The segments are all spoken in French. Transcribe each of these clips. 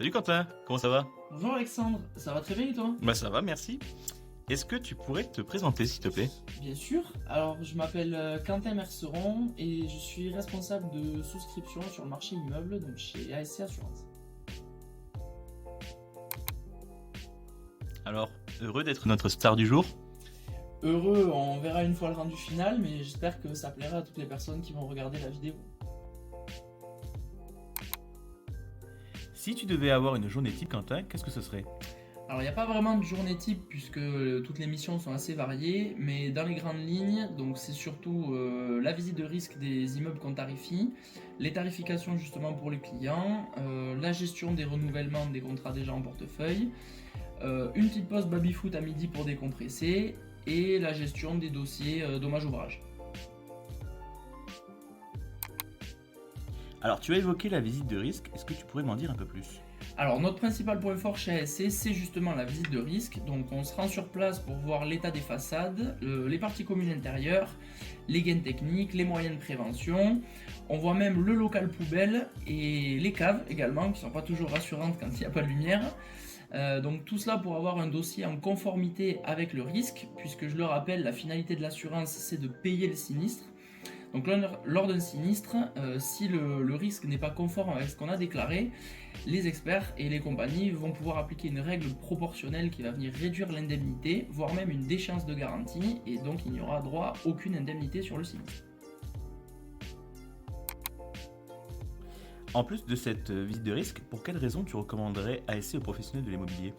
Salut Quentin, comment ça va? Bonjour Alexandre, ça va très bien et toi? Bah ça va, merci. Est-ce que tu pourrais te présenter s'il te plaît? Bien sûr. Alors je m'appelle Quentin Merceron et je suis responsable de souscription sur le marché immeuble donc chez ASC Assurance. Alors, heureux d'être notre star du jour. Heureux, on verra une fois le rendu final, mais j'espère que ça plaira à toutes les personnes qui vont regarder la vidéo. Si tu devais avoir une journée type Quentin, qu'est-ce que ce serait? Alors il n'y a pas vraiment de journée type puisque toutes les missions sont assez variées, mais dans les grandes lignes, donc c'est surtout la visite de risque des immeubles qu'on tarifie, les tarifications justement pour les clients, la gestion des renouvellements des contrats déjà en portefeuille, une petite pause baby-foot à midi pour décompresser et la gestion des dossiers dommages-ouvrages. Alors, tu as évoqué la visite de risque, est-ce que tu pourrais m'en dire un peu plus? Alors notre principal point fort chez ASC, c'est justement la visite de risque. Donc on se rend sur place pour voir l'état des façades, les parties communes intérieures, les gaines techniques, les moyens de prévention. On voit même le local poubelle et les caves également, qui ne sont pas toujours rassurantes quand il n'y a pas de lumière. Donc tout cela pour avoir un dossier en conformité avec le risque, puisque je le rappelle, la finalité de l'assurance, c'est de payer le sinistre. Donc lors d'un sinistre, si le risque n'est pas conforme avec ce qu'on a déclaré, les experts et les compagnies vont pouvoir appliquer une règle proportionnelle qui va venir réduire l'indemnité, voire même une déchéance de garantie, et donc il n'y aura droit à aucune indemnité sur le sinistre. En plus de cette visite de risque, pour quelles raisons tu recommanderais ASC aux professionnels de l'immobilier?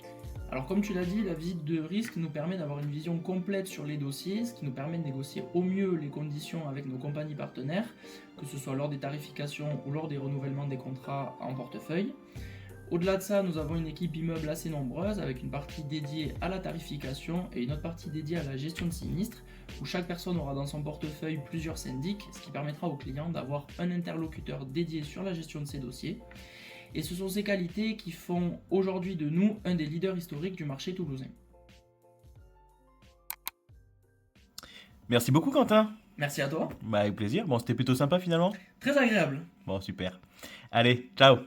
Alors comme tu l'as dit, la visite de risque nous permet d'avoir une vision complète sur les dossiers, ce qui nous permet de négocier au mieux les conditions avec nos compagnies partenaires, que ce soit lors des tarifications ou lors des renouvellements des contrats en portefeuille. Au-delà de ça, nous avons une équipe immeuble assez nombreuse avec une partie dédiée à la tarification et une autre partie dédiée à la gestion de sinistres, où chaque personne aura dans son portefeuille plusieurs syndics, ce qui permettra aux clients d'avoir un interlocuteur dédié sur la gestion de ces dossiers. Et ce sont ces qualités qui font aujourd'hui de nous un des leaders historiques du marché toulousain. Merci beaucoup Quentin. Merci à toi, Bah avec plaisir, bon c'était plutôt sympa finalement. très agréable. Bon super. Allez, ciao.